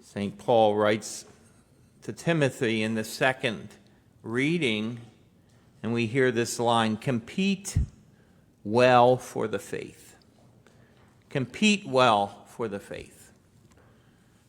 St. Paul writes to Timothy in the second reading, and we hear this line, compete well for the faith. Compete well for the faith.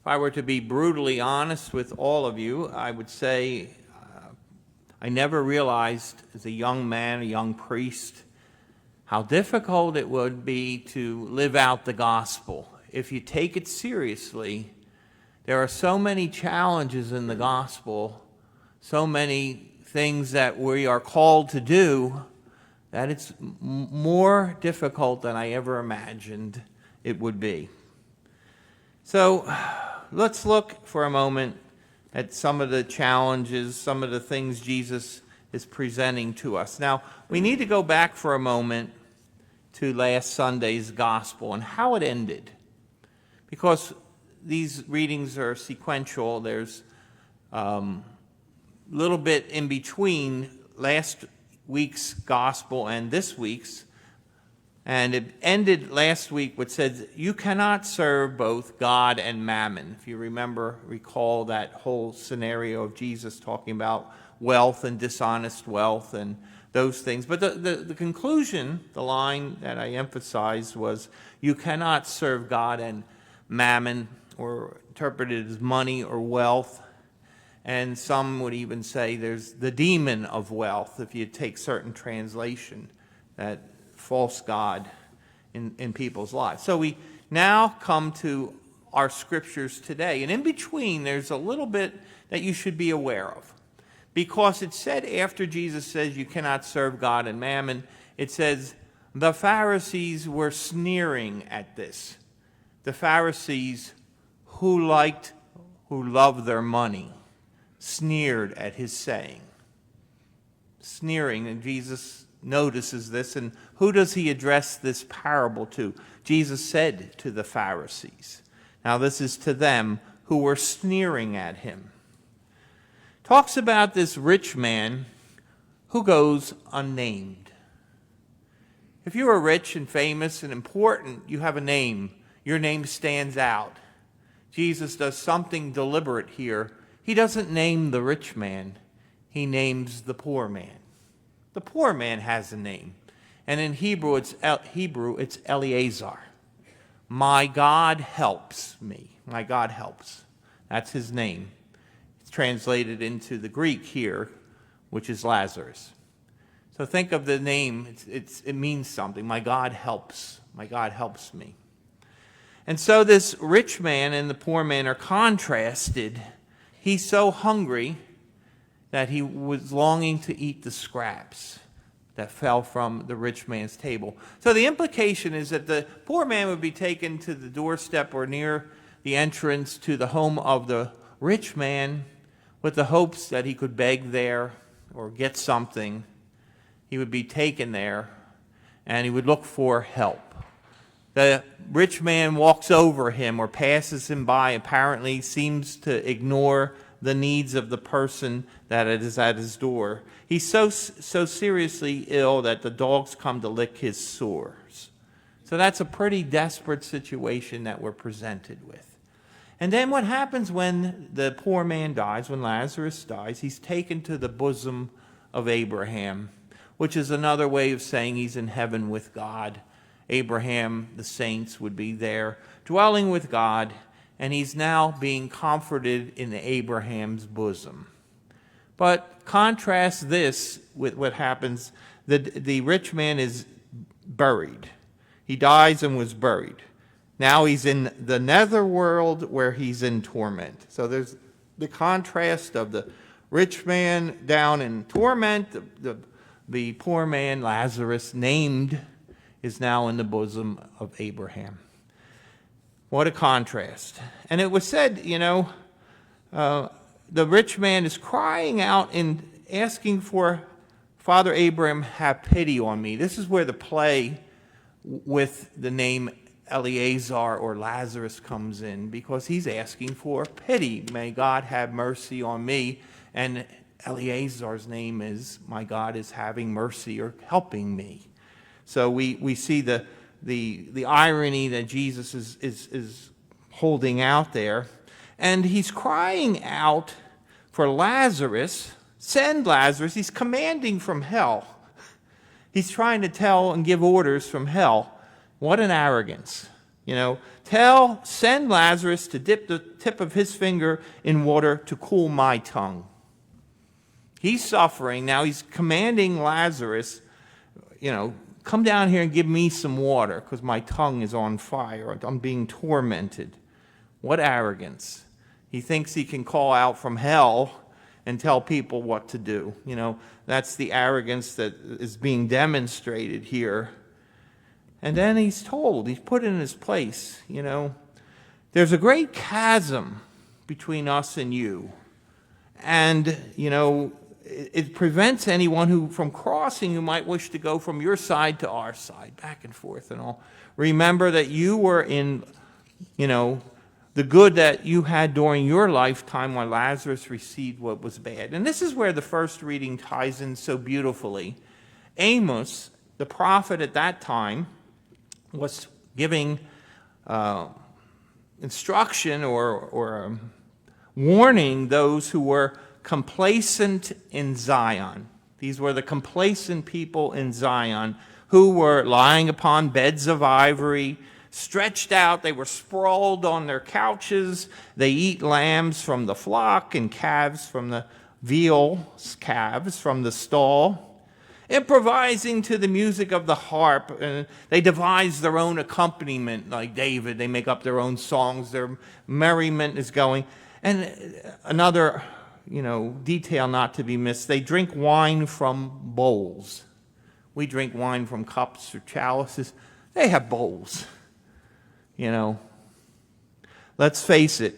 If I were to be brutally honest with all of you, I would say I never realized as a young man, a young priest, how difficult it would be to live out the gospel. If you take it seriously, there are so many challenges in the gospel, so many things that we are called to do, that it's more difficult than I ever imagined it would be. So let's look for a moment at some of the challenges, some of the things Jesus is presenting to us. Now, we need to go back for a moment to last Sunday's gospel and how it ended, because these readings are sequential. There's a little bit in between last week's gospel and this week's, and it ended last week which said, you cannot serve both God and mammon. If you recall that whole scenario of Jesus talking about wealth and dishonest wealth and those things. But the conclusion, the line that I emphasized was, you cannot serve God and mammon, or interpreted as money or wealth. And some would even say there's the demon of wealth, if you take certain translation, that false god in people's lives. So we now come to our scriptures today. And in between, there's a little bit that you should be aware of. Because it said after Jesus says you cannot serve God and mammon, it says the Pharisees were sneering at this. The Pharisees who loved their money, sneered at his saying. Sneering, and Jesus notices this, and who does he address this parable to? Jesus said to the Pharisees. Now this is to them who were sneering at him. Talks about this rich man who goes unnamed. If you are rich and famous and important, you have a name. Your name stands out. Jesus does something deliberate here. He doesn't name the rich man. He names the poor man. The poor man has a name. And in Hebrew, it's Eleazar. My God helps me. My God helps. That's his name. It's translated into the Greek here, which is Lazarus. So think of the name. It means something. My God helps. My God helps me. And so this rich man and the poor man are contrasted. He's so hungry that he was longing to eat the scraps that fell from the rich man's table. So the implication is that the poor man would be taken to the doorstep or near the entrance to the home of the rich man with the hopes that he could beg there or get something. He would be taken there and he would look for help. The rich man walks over him or passes him by, apparently seems to ignore the needs of the person that is at his door. He's so seriously ill that the dogs come to lick his sores. So that's a pretty desperate situation that we're presented with. And then what happens when the poor man dies, when Lazarus dies? He's taken to the bosom of Abraham, which is another way of saying he's in heaven with God. Abraham, the saints, would be there dwelling with God, and he's now being comforted in Abraham's bosom. But contrast this with what happens. The rich man is buried. He dies and was buried. Now he's in the netherworld where he's in torment. So there's the contrast of the rich man down in torment, the poor man, Lazarus, named, is now in the bosom of Abraham. What a contrast. And it was said, the rich man is crying out and asking for, Father Abraham, have pity on me. This is where the play with the name Eleazar or Lazarus comes in, because he's asking for pity. May God have mercy on me. And Eleazar's name is, my God is having mercy or helping me. So we see the irony that Jesus is holding out there. And he's crying out for Lazarus. Send Lazarus. He's commanding from hell. He's trying to tell and give orders from hell. What an arrogance. Send Lazarus to dip the tip of his finger in water to cool my tongue. He's suffering. Now he's commanding Lazarus, come down here and give me some water because my tongue is on fire. I'm being tormented. What arrogance. He thinks he can call out from hell and tell people what to do. That's the arrogance that is being demonstrated here. And then he's put in his place, There's a great chasm between us and you. And, it prevents anyone from crossing who might wish to go from your side to our side, back and forth and all. Remember that you were in, the good that you had during your lifetime while Lazarus received what was bad. And this is where the first reading ties in so beautifully. Amos, the prophet at that time, was giving instruction or warning those who were complacent in Zion. These were the complacent people in Zion who were lying upon beds of ivory, stretched out. They were sprawled on their couches. They eat lambs from the flock and calves from the calves from the stall, improvising to the music of the harp. And they devise their own accompaniment like David. They make up their own songs. Their merriment is going. And another detail not to be missed, they drink wine from bowls. We drink wine from cups or chalices. They have bowls. Let's face it,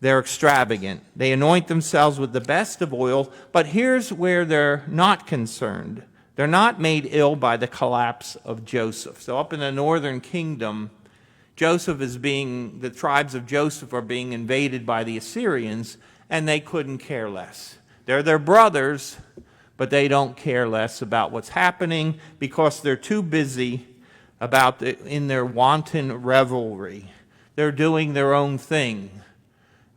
they're extravagant. They anoint themselves with the best of oil, but here's where they're not concerned. They're not made ill by the collapse of Joseph. So up in the northern kingdom, the tribes of Joseph are being invaded by the Assyrians, and they couldn't care less. They're their brothers, but they don't care less about what's happening because they're too busy in their wanton revelry. They're doing their own thing.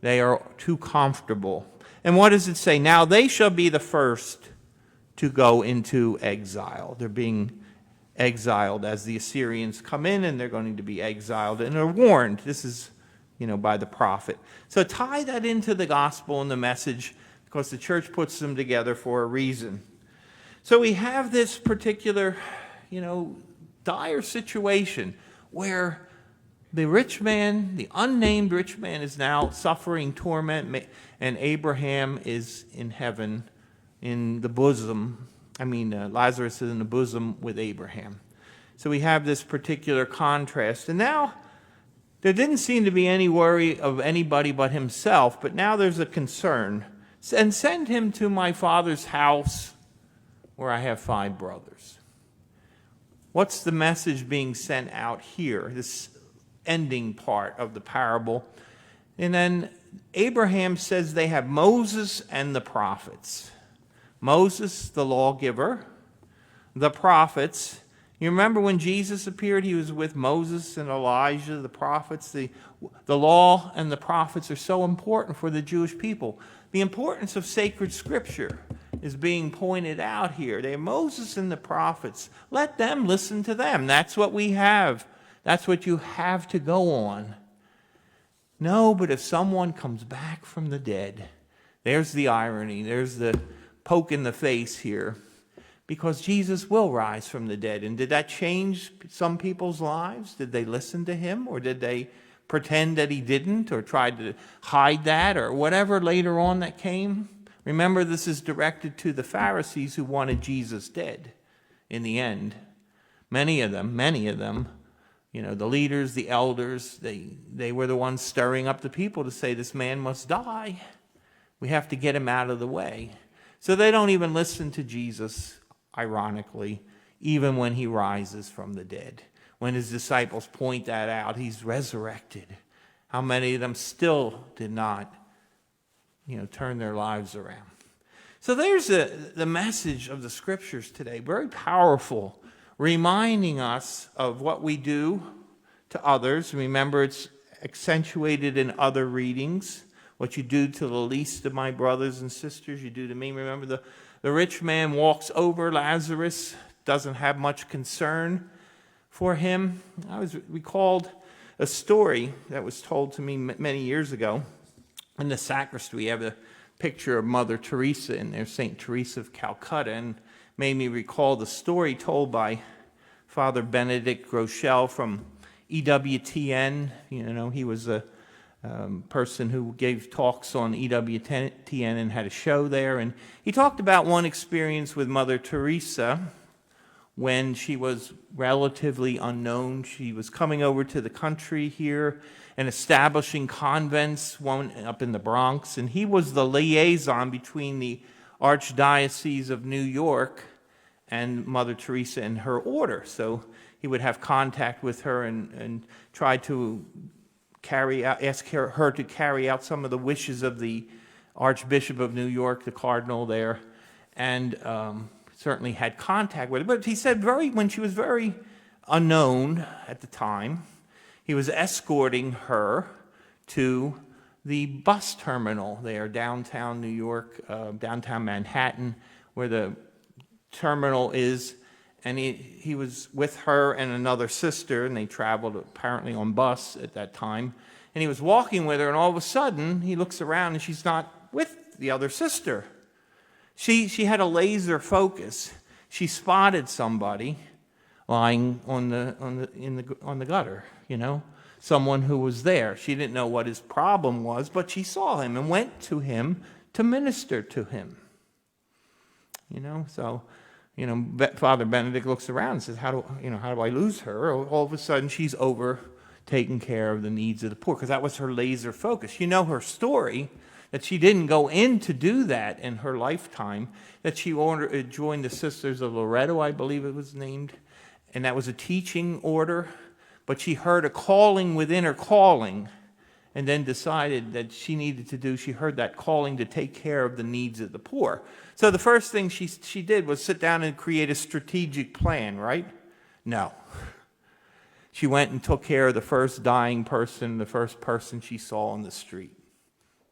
They are too comfortable. And what does it say? Now they shall be the first to go into exile. They're being exiled as the Assyrians come in, and they're going to be exiled. And they're warned. This is by the prophet. So tie that into the gospel and the message because the church puts them together for a reason. So we have this particular, dire situation where the rich man, the unnamed rich man, is now suffering torment, and Abraham is in heaven in the bosom. Lazarus is in the bosom with Abraham. So we have this particular contrast. And now there didn't seem to be any worry of anybody but himself, but now there's a concern. And send him to my father's house where I have 5 brothers. What's the message being sent out here, this ending part of the parable? And then Abraham says they have Moses and the prophets. Moses, the lawgiver, the prophets. You remember when Jesus appeared, he was with Moses and Elijah, the prophets. The law and the prophets are so important for the Jewish people. The importance of sacred scripture is being pointed out here. They have Moses and the prophets. Let them listen to them. That's what we have. That's what you have to go on. No, but if someone comes back from the dead, there's the irony. There's the poke in the face here. Because Jesus will rise from the dead. And did that change some people's lives? Did they listen to him? Or did they pretend that he didn't? Or tried to hide that? Or whatever later on that came? Remember, this is directed to the Pharisees who wanted Jesus dead in the end. Many of them, the leaders, the elders, they were the ones stirring up the people to say, this man must die. We have to get him out of the way. So they don't even listen to Jesus, ironically, even when he rises from the dead. When his disciples point that out, he's resurrected. How many of them still did not, turn their lives around? So there's the message of the scriptures today, very powerful, reminding us of what we do to others. Remember, it's accentuated in other readings. What you do to the least of my brothers and sisters, you do to me. Remember, the rich man walks over Lazarus, doesn't have much concern for him. I was recalled a story that was told to me many years ago. In the sacristy, we have a picture of Mother Teresa in there, St. Teresa of Calcutta, and made me recall the story told by Father Benedict Groeschel from EWTN. He was a person who gave talks on EWTN and had a show there. And he talked about one experience with Mother Teresa when she was relatively unknown. She was coming over to the country here and establishing convents, one up in the Bronx. And he was the liaison between the Archdiocese of New York and Mother Teresa and her order. So he would have contact with her and try to ask her to carry out some of the wishes of the Archbishop of New York, the cardinal there, and certainly had contact with her. But he said when she was very unknown at the time, he was escorting her to the bus terminal there, downtown New York, downtown Manhattan, where the terminal is, and he was with her and another sister, and they traveled apparently on bus at that time, and he was walking with her, and all of a sudden he looks around and she's not with the other sister. She had a laser focus. She spotted somebody lying on the gutter, someone who was there. She didn't know what his problem was, but she saw him and went to him to minister to him. Father Benedict looks around and says, how do I lose her? All of a sudden, she's over taking care of the needs of the poor, because that was her laser focus. Her story, that she didn't go in to do that in her lifetime, that she joined the Sisters of Loretto, I believe it was named, and that was a teaching order, but she heard a calling within her calling, and then decided that she heard that calling to take care of the needs of the poor. So the first thing she did was sit down and create a strategic plan, right? No. She went and took care of the first dying person, the first person she saw on the street.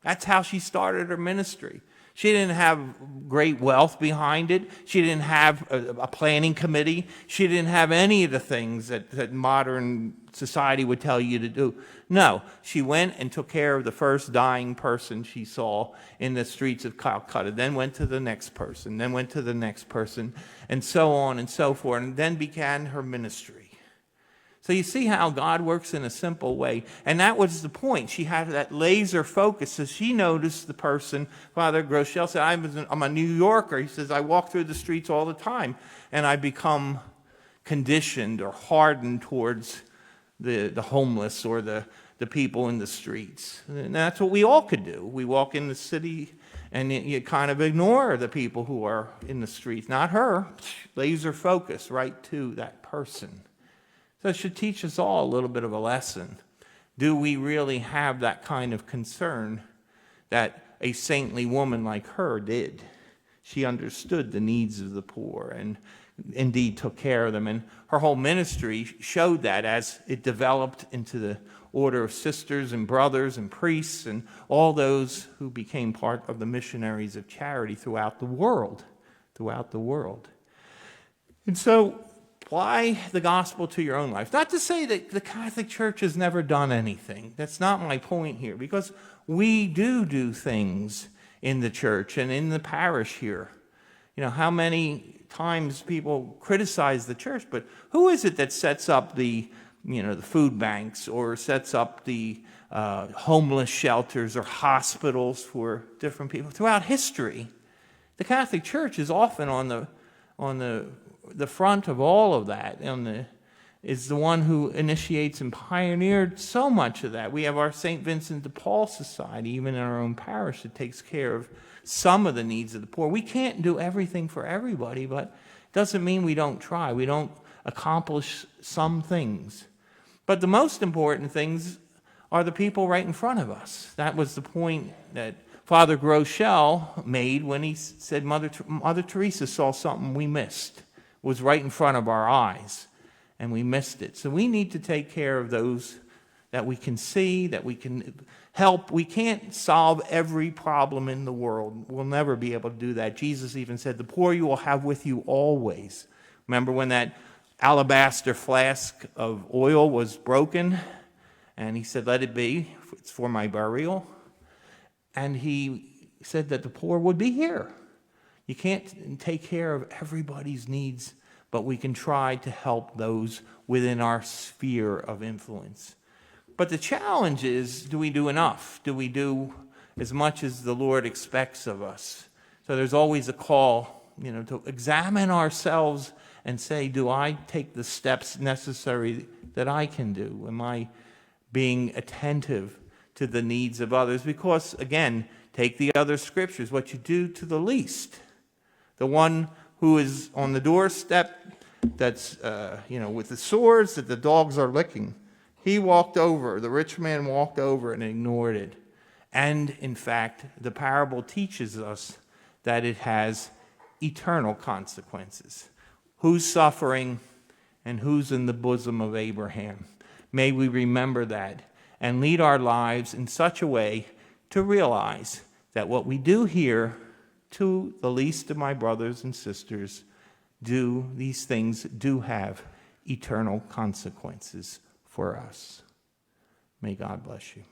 That's how she started her ministry. She didn't have great wealth behind it. She didn't have a planning committee. She didn't have any of the things that modern society would tell you to do. No, she went and took care of the first dying person she saw in the streets of Calcutta, then went to the next person, then went to the next person, and so on and so forth, and then began her ministry. So you see how God works in a simple way. And that was the point. She had that laser focus. So she noticed the person. Father Groeschel said, I'm a New Yorker. He says, I walk through the streets all the time, and I become conditioned or hardened towards the homeless or the people in the streets. And that's what we all could do. We walk in the city, and you kind of ignore the people who are in the streets. Not her. Laser focus right to that person. So it should teach us all a little bit of a lesson. Do we really have that kind of concern that a saintly woman like her did? She understood the needs of the poor and indeed took care of them. And her whole ministry showed that as it developed into the order of sisters and brothers and priests and all those who became part of the missionaries of charity throughout the world. And so, apply the gospel to your own life. Not to say that the Catholic Church has never done anything. That's not my point here, because we do things in the church and in the parish here. How many times people criticize the church, but who is it that sets up the food banks or sets up the homeless shelters or hospitals for different people? Throughout history, the Catholic Church is often on the front of all of that, is the one who initiates and pioneered so much of that. We have our St. Vincent de Paul Society, even in our own parish, that takes care of some of the needs of the poor. We can't do everything for everybody, but it doesn't mean we don't try. We don't accomplish some things. But the most important things are the people right in front of us. That was the point that Father Groeschel made when he said Mother Teresa saw something we missed. It was right in front of our eyes, and we missed it. So we need to take care of those that we can see, that we can help. We can't solve every problem in the world. We'll never be able to do that. Jesus even said, the poor you will have with you always. Remember when that alabaster flask of oil was broken? And he said, let it be. It's for my burial. And he said that the poor would be here. You can't take care of everybody's needs, but we can try to help those within our sphere of influence. But the challenge is, do we do enough? Do we do as much as the Lord expects of us? So there's always a call, to examine ourselves and say, do I take the steps necessary that I can do? Am I being attentive to the needs of others? Because, again, take the other scriptures. What you do to the least, the one who is on the doorstep that's, with the sores that the dogs are licking, he walked over, the rich man walked over and ignored it. And, in fact, the parable teaches us that it has eternal consequences. Who's suffering and who's in the bosom of Abraham? May we remember that and lead our lives in such a way to realize that what we do here to the least of my brothers and sisters, these things do have eternal consequences for us. May God bless you.